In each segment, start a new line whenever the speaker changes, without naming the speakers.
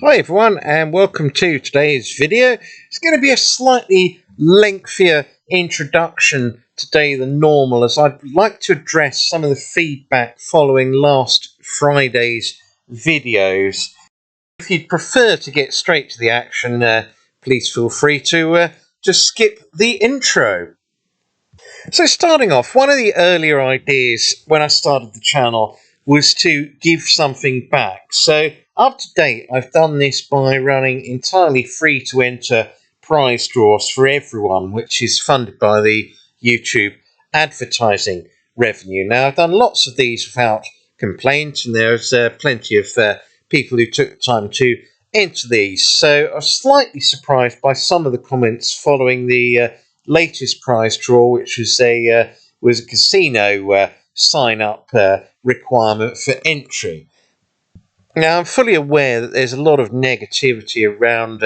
Hi everyone, and welcome to today's video. It's going to be a slightly lengthier introduction today than normal, as I'd like to address some of the feedback following last Friday's videos. If you'd prefer to get straight to the action, please feel free to just skip the intro. So starting off, one of the earlier ideas when I started the channel was to give something back. So up to date, I've done this by running entirely free to enter prize draws for everyone, which is funded by the YouTube advertising revenue. Now, I've done lots of these without complaint, and there's plenty of people who took the time to enter these. So I was slightly surprised by some of the comments following the latest prize draw, which was a casino sign up requirement for entry. Now, I'm fully aware that there's a lot of negativity around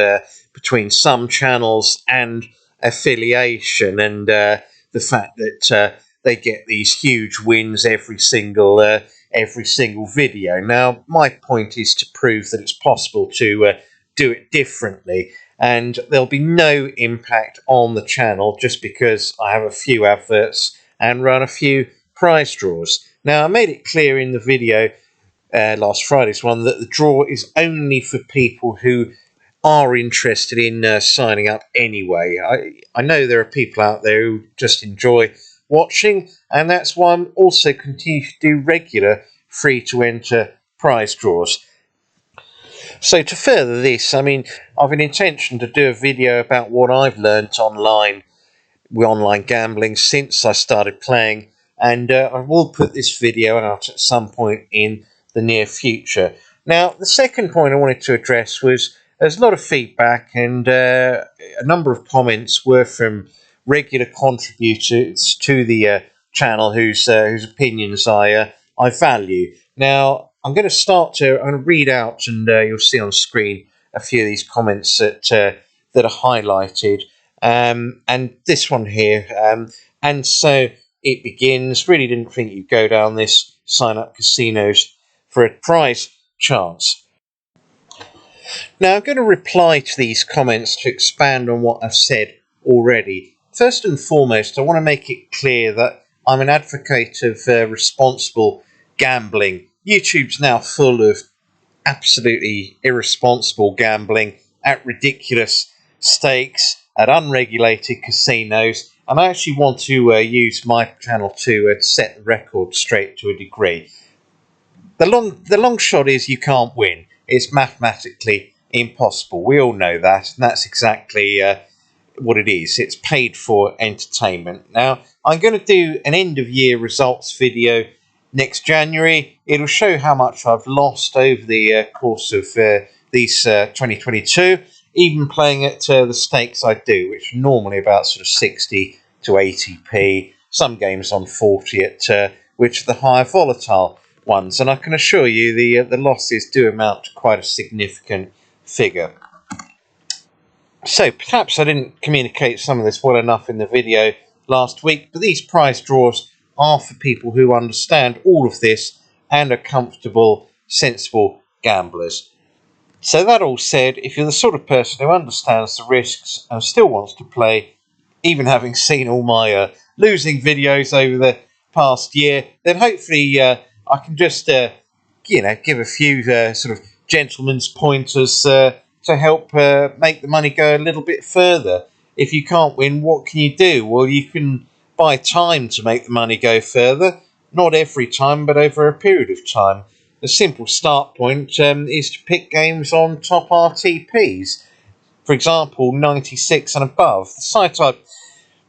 between some channels and affiliation, and the fact that they get these huge wins every single video. Now, my point is to prove that it's possible to do it differently, and there'll be no impact on the channel just because I have a few adverts and run a few prize draws. Now, I made it clear in the video last Friday's one that the draw is only for people who are interested in signing up anyway. I know there are people out there who just enjoy watching, and that's why I'm also continue to do regular free to enter prize draws. So to further this, I mean, I've an intention to do a video about what I've learnt online with online gambling since I started playing, and I will put this video out at some point in the near future. Now, the second point I wanted to address was there's a lot of feedback, and a number of comments were from regular contributors to the channel whose opinions I value. Now, I'm going to read out, and you'll see on screen a few of these comments that are highlighted. And this one here, and so it begins. Really didn't think you'd go down this, sign up casinos for a prize chance. Now, I'm going to reply to these comments to expand on what I've said already. First and foremost, I want to make it clear that I'm an advocate of responsible gambling. YouTube's now full of absolutely irresponsible gambling at ridiculous stakes, at unregulated casinos, and I actually want to use my channel to set the record straight to a degree. The long shot is you can't win. It's mathematically impossible. We all know that, and that's exactly what it is. It's paid for entertainment. Now, I'm going to do an end-of-year results video next January. It'll show how much I've lost over the course of these 2022, even playing at the stakes I do, which are normally about sort of 60 to 80p. Some games on 40 at which are the higher volatile ones, and I can assure you the losses do amount to quite a significant figure. So perhaps I didn't communicate some of this well enough in the video last week, but these prize draws are for people who understand all of this and are comfortable, sensible gamblers. So that all said, if you're the sort of person who understands the risks and still wants to play, even having seen all my losing videos over the past year, then hopefully I can just give a few sort of gentleman's pointers to help make the money go a little bit further. If you can't win, what can you do? Well, you can buy time to make the money go further. Not every time, but over a period of time. A simple start point is to pick games on top RTPs. For example, 96 and above. The site I've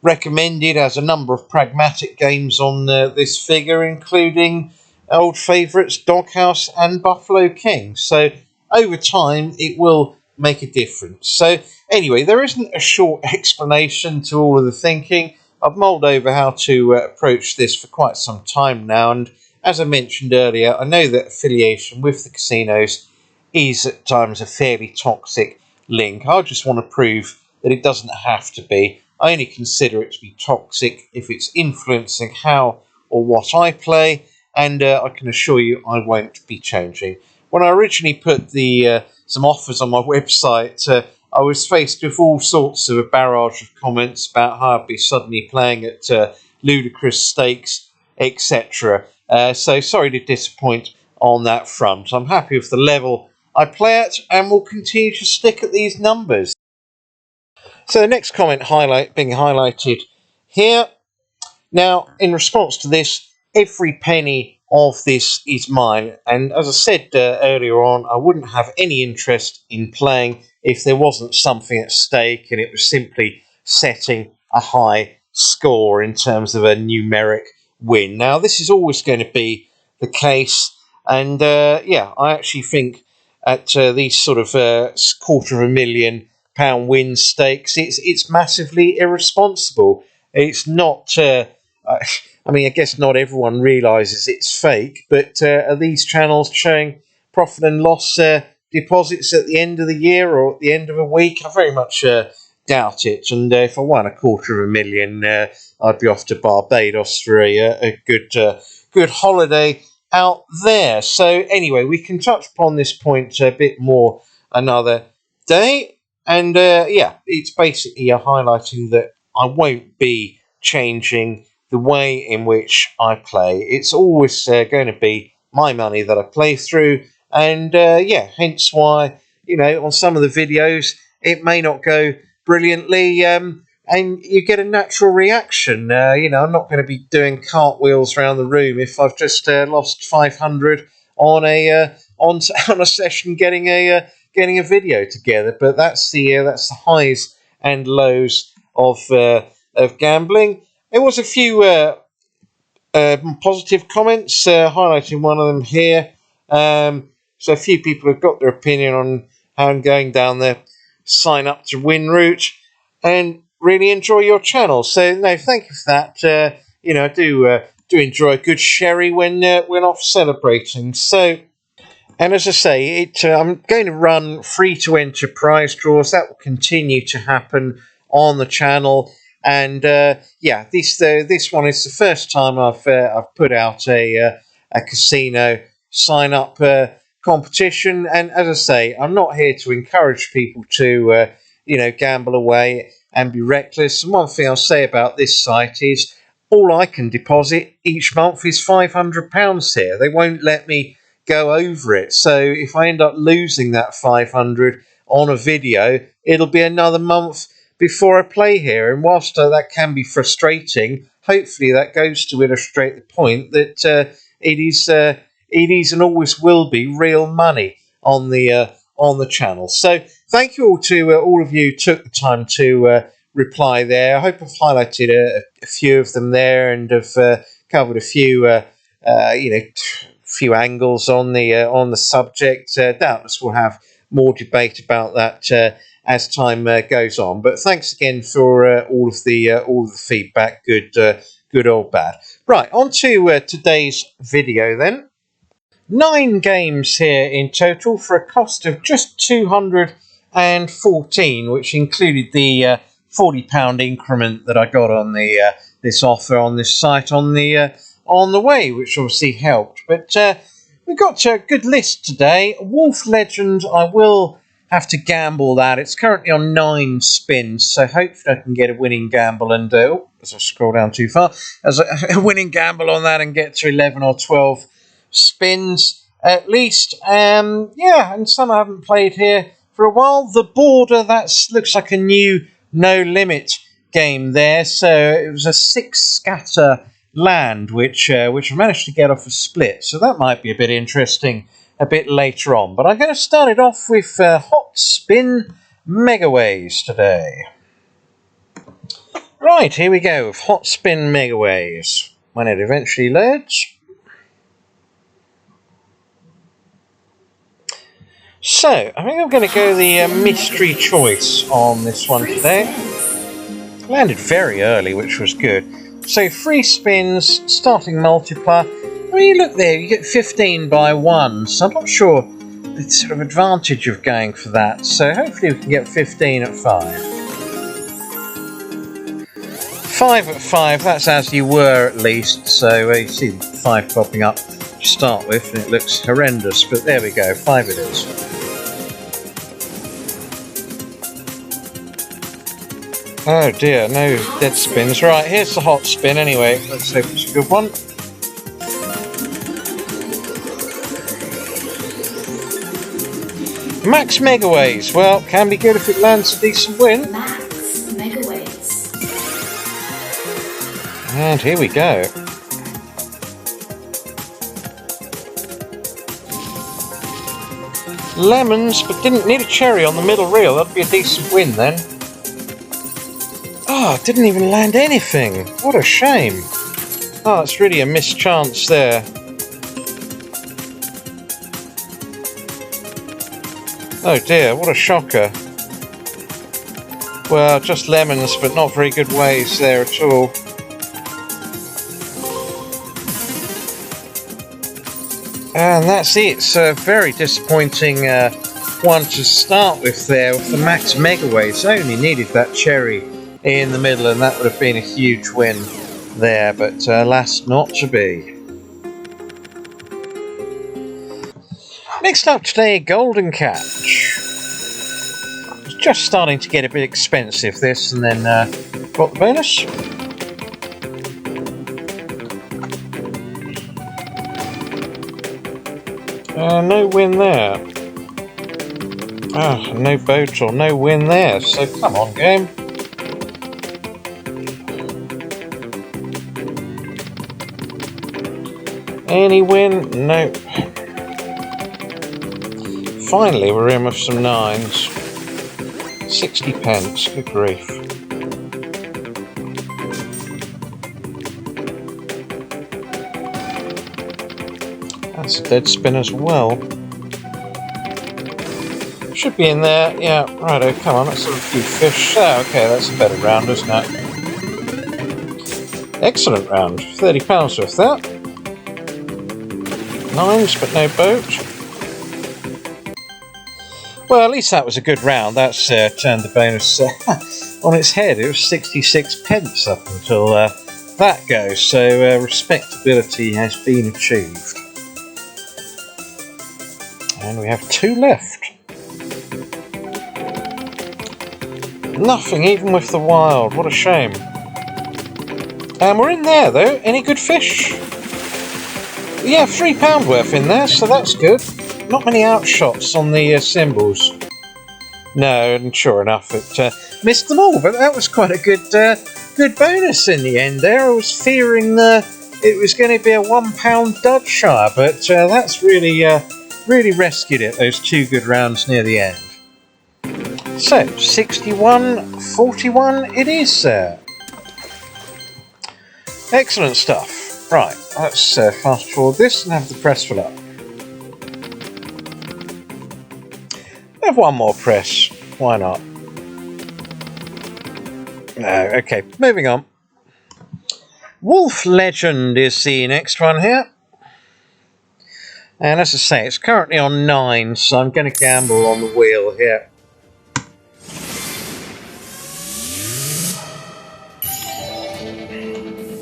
recommended has a number of pragmatic games on this figure, including old favourites Doghouse and Buffalo King. So over time, it will make a difference. So anyway, there isn't a short explanation to all of the thinking. I've mulled over how to approach this for quite some time now, and as I mentioned earlier, I know that affiliation with the casinos is at times a fairly toxic link. I just want to prove that it doesn't have to be. I only consider it to be toxic if it's influencing how or what I play, and I can assure you I won't be changing. When I originally put the some offers on my website, I was faced with all sorts of a barrage of comments about how I'd be suddenly playing at ludicrous stakes, etc. So sorry to disappoint on that front. I'm happy with the level I play at and will continue to stick at these numbers. So the next comment being highlighted here. Now, in response to this, every penny of this is mine. And as I said earlier on, I wouldn't have any interest in playing if there wasn't something at stake and it was simply setting a high score in terms of a numeric win. Now, this is always going to be the case. And yeah, I actually think at these sort of £250,000 win stakes, it's massively irresponsible. It's not. I mean, I guess not everyone realises it's fake, but are these channels showing profit and loss deposits at the end of the year or at the end of a week? I very much doubt it. And if I won £250,000, I'd be off to Barbados for a good holiday out there. So anyway, we can touch upon this point a bit more another day. And yeah, it's basically highlighting that I won't be changing the way in which I play. It's always going to be my money that I play through. And yeah, hence why, you know, on some of the videos, it may not go brilliantly. And you get a natural reaction. You know, I'm not going to be doing cartwheels around the room if I've just lost 500 on a session getting a video together. But that's the highs and lows of gambling. There was a few positive comments, highlighting one of them here. So a few people have got their opinion on how I'm going down the sign up to win route and really enjoy your channel. So no, thank you for that. You know, I do enjoy a good sherry when off celebrating. So, and as I say, I'm going to run free to enter prize draws. That will continue to happen on the channel. And yeah, this one is the first time I've put out a casino sign up competition. And as I say, I'm not here to encourage people to you know, gamble away and be reckless. And one thing I'll say about this site is all I can deposit each month is £500 here. They won't let me go over it. So if I end up losing that 500 on a video, it'll be another month before I play here. And whilst that can be frustrating, hopefully that goes to illustrate the point that it is and always will be real money on the channel. So thank you all to all of you who took the time to reply there. I hope I've highlighted a few of them there and have covered a few you know, few angles on the subject. Doubtless we'll have more debate about that as time goes on. But thanks again for all of the feedback, good or bad. Right, on to today's video then. 9 games here in total for a cost of just 214, which included the £40 increment that I got on the this offer on this site on the way, which obviously helped. But we've got a good list today. Wolf Legend, I will have to gamble that. It's currently on 9 spins, so hopefully I can get a winning gamble and as I scroll down too far, as a winning gamble on that and get to 11 or 12 spins at least. Yeah, and some I haven't played here for a while. The Border, that looks like a new no limit game there. So it was a 6 scatter land, which I managed to get off a split. So that might be a bit interesting a bit later on. But I'm going to start it off with Hot Spin Megaways today. Right, here we go with Hot Spin Megaways. When it eventually loads. So, I think I'm going to go the mystery choice on this one today. Landed very early, which was good. So 3 spins, starting multiplier. I mean, look there, you get 15 by 1, so I'm not sure the sort of advantage of going for that. So hopefully we can get 15 at 5. 5 at 5, that's as you were at least. So you see 5 popping up to start with, and it looks horrendous, but there we go, 5 it is. Oh dear, no dead spins. Right, here's the hot spin anyway. Let's hope it's a good one. Max Megaways. Well, can be good if it lands a decent win.
Max Megaways.
And here we go. Lemons, but didn't need a cherry on the middle reel. That'd be a decent win then. Oh, didn't even land anything. What a shame. Oh, it's really a missed chance there. Oh dear, what a shocker. Well, just lemons, but not very good ways there at all. And that's it. It's a very disappointing one to start with there with the Max Megaways. Only needed that cherry in the middle and that would have been a huge win there, but alas, not to be. Next up today, Golden Catch. It's just starting to get a bit expensive this, and then got the bonus. No win there. Ah, no boat or no win there, so come on game. Any win? Nope. Finally we're in with some nines. 60 pence, good grief. That's a dead spin as well. Should be in there, yeah, righto, come on, let's have a few fish. Oh, okay, that's a better round, isn't it? Excellent round, £30 worth that. Nines, but no boat. Well, at least that was a good round. That's turned the bonus on its head. It was 66 pence up until that goes. So respectability has been achieved. And we have two left. Nothing, even with the wild. What a shame. And we're in there, though. Any good fish? Yeah, £3 worth in there, so that's good. Not many outshots on the symbols. No, and sure enough, it missed them all. But that was quite a good bonus in the end there. I was fearing it was going to be a £1 dud shire, but that's really rescued it. Those two good rounds near the end. So 61.41 it is, sir. Excellent stuff. Right, let's fast forward this and have the press fill up. Have one more press. Why not? No, okay, moving on. Wolf Legend is the next one here. And as I say, it's currently on 9, so I'm going to gamble on the wheel here.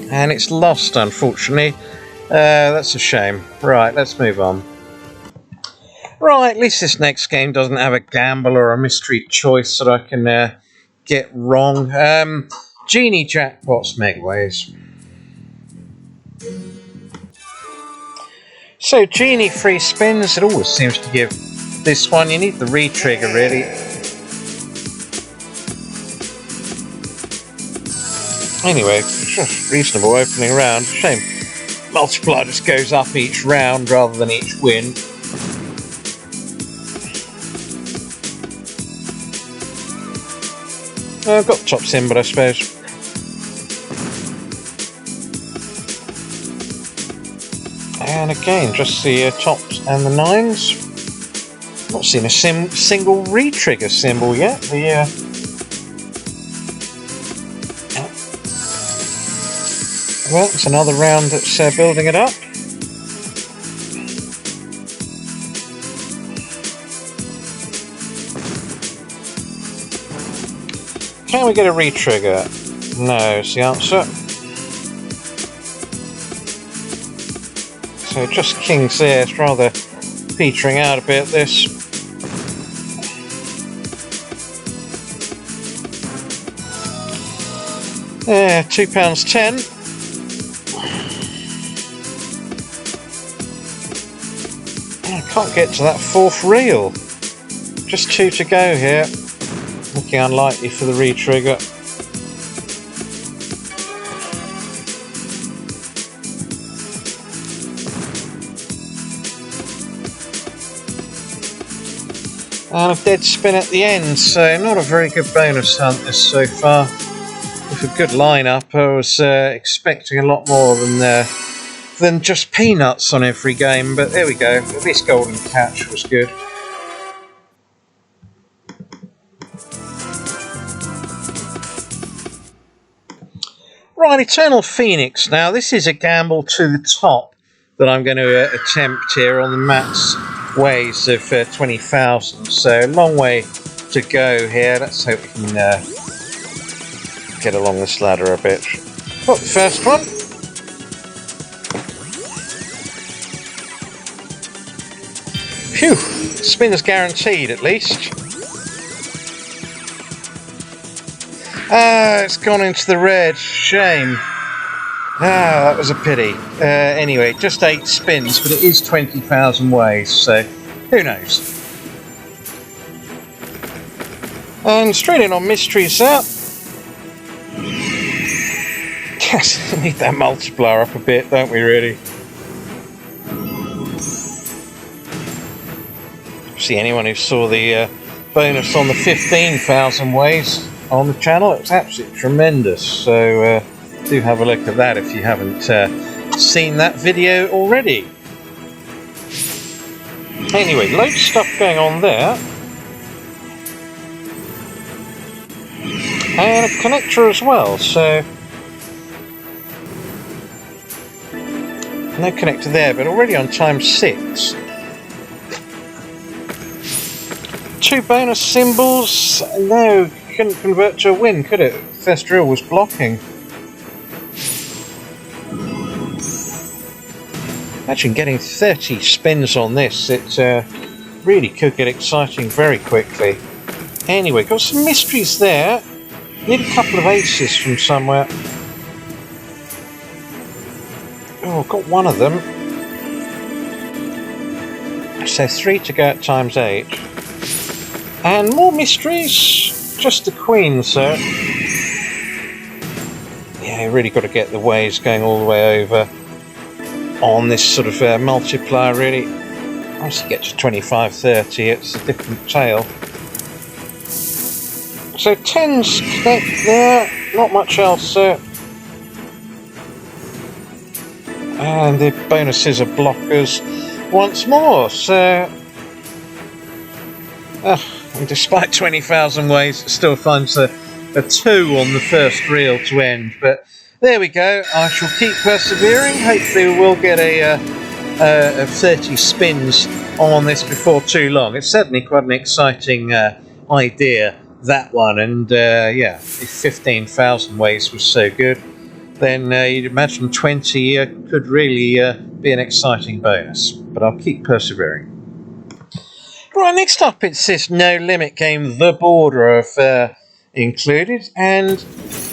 And it's lost, unfortunately. That's a shame. Right, let's move on. Right, at least this next game doesn't have a gamble or a mystery choice that I can get wrong. Genie Jackpots Megaways. So, Genie free spins, it always seems to give this one. You need the re-trigger, really. Anyway, just reasonable opening round. Shame multiplier just goes up each round rather than each win. I've got top symbol, I suppose. And again, just the tops and the nines. Not seen a single re-trigger symbol yet. Well, it's another round that's building it up. Can we get a re-trigger? No, is the answer. So just kings there, it's rather petering out a bit, this. Yeah, £2.10. I can't get to that fourth reel. Just 2 to go here. Looking unlikely for the re-trigger. And a dead spin at the end, so not a very good bonus hunt this so far. With a good lineup, I was expecting a lot more than just peanuts on every game, but there we go. At least Golden Catch was good. Right, Eternal Phoenix. Now, this is a gamble to the top that I'm going to attempt here on the max ways of 20,000. So, a long way to go here. Let's hope we can get along this ladder a bit. Got the first one. Phew, spin's guaranteed at least. Ah, it's gone into the red. Shame. Ah, that was a pity. Anyway, just 8 spins, but it is 20,000 ways, so who knows? And straight in on mysteries there. Yes, we need that multiplier up a bit, don't we, really? See, anyone who saw the bonus on the 15,000 ways on the channel, it was absolutely tremendous. So do have a look at that if you haven't seen that video already. Anyway, loads of stuff going on there. And a connector as well, so no connector there, but already on time 6. 2 bonus symbols. No, couldn't convert to a win, could it? First drill was blocking. Imagine getting 30 spins on this. It really could get exciting very quickly. Anyway, got some mysteries there. Need a couple of aces from somewhere. Oh, I've got one of them. So 3 to go at times 8. And more mysteries. Just the queen, sir. Yeah, you really got to get the ways going all the way over on this sort of multiplier, really. Once you get to 25, 30, it's a different tale. So 10s connect there. Not much else, sir. And the bonuses are blockers once more, so and despite 20,000 ways, it still finds a 2 on the first reel to end. But there we go. I shall keep persevering. Hopefully we will get a 30 spins on this before too long. It's certainly quite an exciting idea, that one. And yeah, if 15,000 ways was so good, then you'd imagine 20 could really be an exciting bonus. But I'll keep persevering. Right, next up it's this no limit game, The Border, I've included, and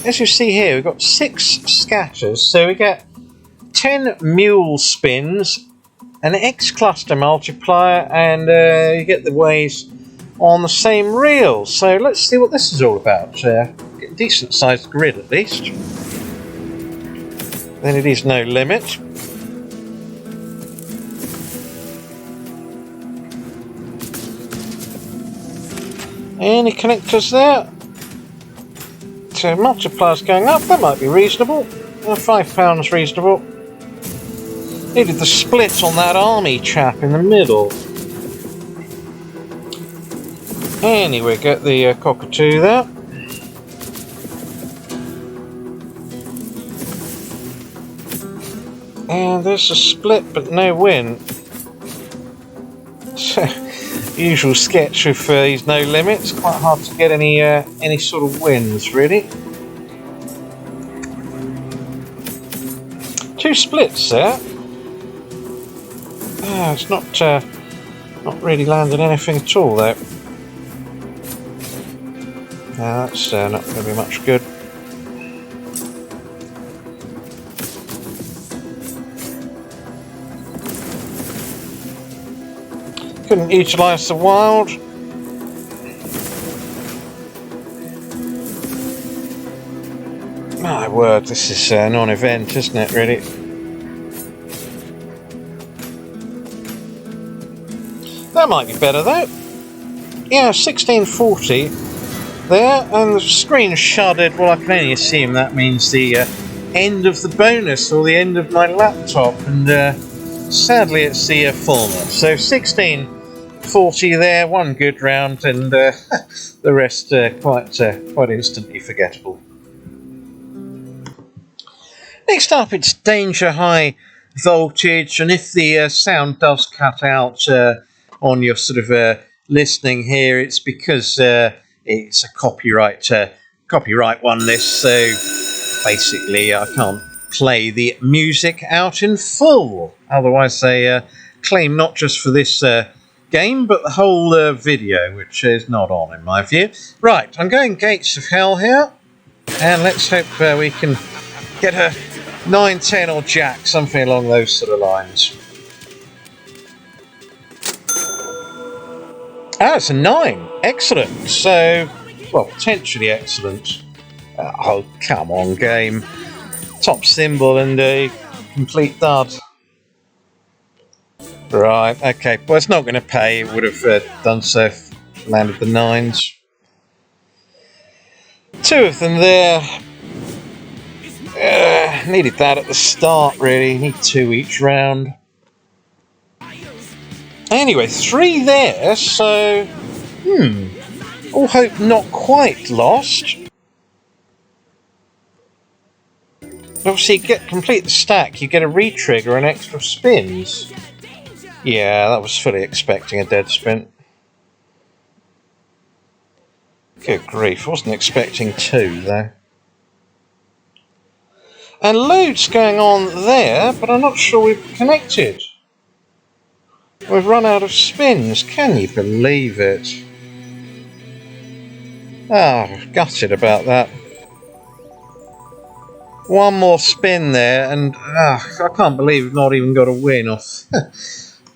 as you see here, we've got 6 scatters, so we get 10 mule spins, an X cluster multiplier, and you get the ways on the same reel. So let's see what this is all about. Get a decent sized grid at least. Then it is no limit. Any connectors there? So multipliers going up, that might be reasonable. £5 reasonable. Needed the split on that army chap in the middle. Anyway, get the cockatoo there. And there's a split, but no win. Usual sketch of these no limits. Quite hard to get any sort of wins, really. 2 splits there. It's not really landed anything at all, though. That's not going to be much good. Couldn't utilise the wild. My word, this is a non-event, isn't it, really? That might be better, though. Yeah, 1640 there, and the screen shuddered. Well, I can only assume that means the end of the bonus, or the end of my laptop, and sadly it's the former. So 1640 there, one good round, and the rest quite instantly forgettable. Next up, it's danger high voltage, and if the sound does cut out on your sort of listening here, it's because it's a copyright one. This, so basically I can't play the music out in full. Otherwise, they claim not just for this game, but the whole video, which is not on in my view. Right, I'm going Gates of Hell here, and let's hope we can get a 9, 10 or jack, something along those sort of lines. Ah, it's a 9. Excellent. So, well, potentially excellent. Oh, come on, game. Top symbol and a complete dud. Right, okay. Well, it's not going to pay. It would have done so if it landed the 9s. 2 of them there. Needed that at the start, really. Need 2 each round. Anyway, 3 there, so... all hope not quite lost. Obviously, complete the stack, you get a re-trigger and extra spins. Yeah, that was fully expecting a dead spin. Good grief, wasn't expecting 2, though. And loads going on there, but I'm not sure we've connected. We've run out of spins. Can you believe it? Gutted about that. 1 more spin there, and I can't believe we've not even got a win off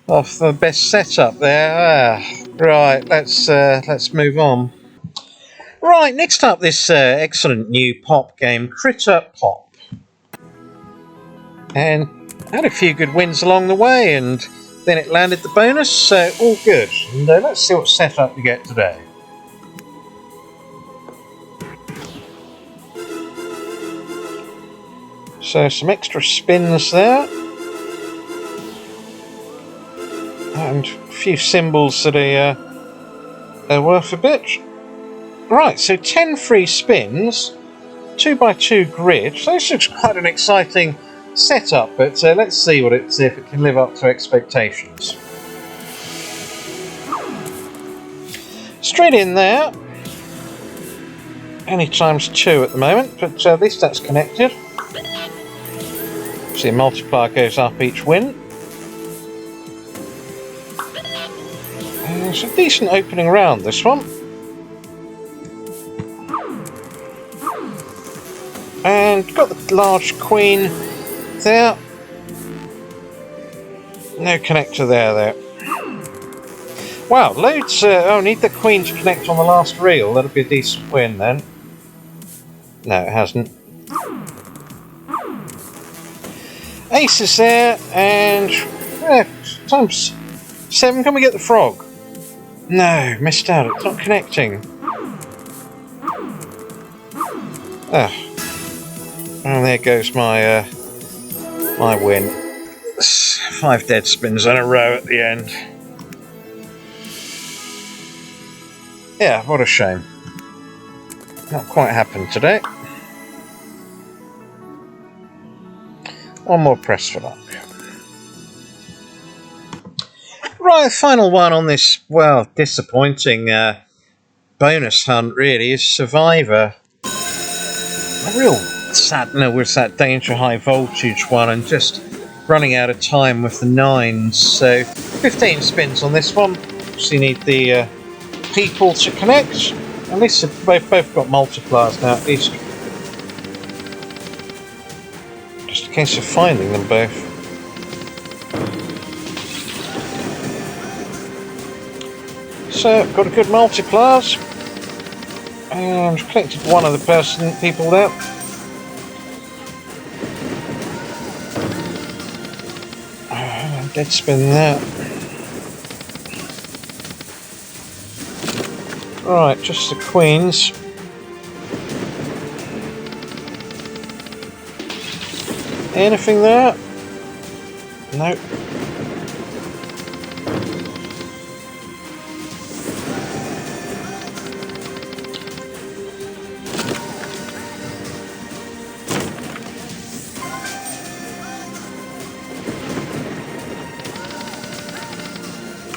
off the best setup there. Right, let's move on. Right, next up, this excellent new pop game, Critter Pop. And had a few good wins along the way, and then it landed the bonus, so all good. And let's see what setup we get today. So some extra spins there. And a few symbols that are worth a bit. Right, so 10 free spins, 2x2 grid. So this looks quite an exciting setup, but let's see if it can live up to expectations. Straight in there. Only times 2 at the moment, but at least that's connected. See, multiplier goes up each win. It's a decent opening round, this one. And got the large queen there. No connector there. Wow, loads. Need the queen to connect on the last reel. That'll be a decent win then. No, it hasn't. Aces there, and times 7. Can we get the frog? No, missed out. It's not connecting. And there goes my my win. 5 dead spins in a row at the end. Yeah, what a shame. Not quite happened today. One more press for luck. Right, final one on this, well, disappointing bonus hunt really is Survivor. A real sadness with that danger high voltage one and just running out of time with the 9s. So 15 spins on this one. So you need the people to connect. At least they've both got multipliers now, at least. Just a case of finding them both. So got a good multipliers. And collected one of the people there. Dead spin there. Right, just the queens. Anything there? Nope.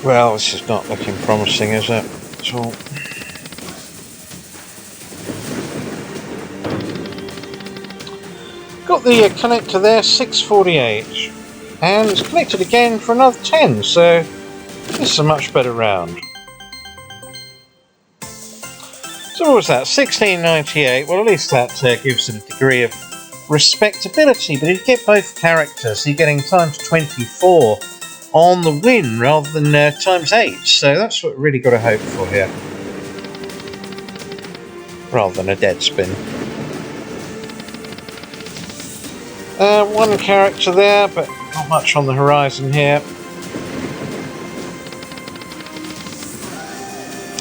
Well, this is not looking promising, is it? At all. Got the connector there, 648, and it's connected again for another 10, so this is a much better round. So what was that, 1698? Well, at least that gives it a degree of respectability, but if you get both characters, you're getting times 24 on the win rather than times 8, so that's what we really got to hope for here. Rather than a dead spin. One character there, but not much on the horizon here.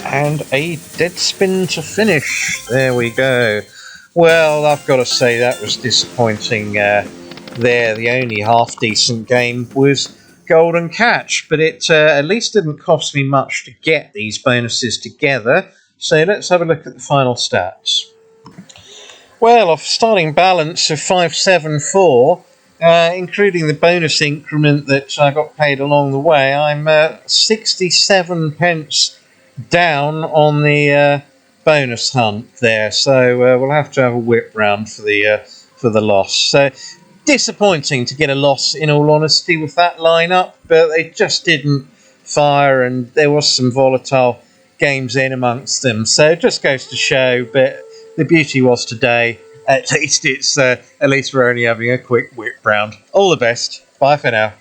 And a dead spin to finish. There we go. Well, I've got to say that was disappointing there. The only half-decent game was Golden Catch, but it at least didn't cost me much to get these bonuses together. So let's have a look at the final stats. Well, off starting balance of 574, including the bonus increment that I got paid along the way, I'm 67 pence down on the bonus hunt there. So we'll have to have a whip round for the loss. So disappointing to get a loss, in all honesty, with that lineup, but they just didn't fire, and there was some volatile games in amongst them. So it just goes to show, but the beauty was today, at least we're only having a quick whip round. All the best. Bye for now.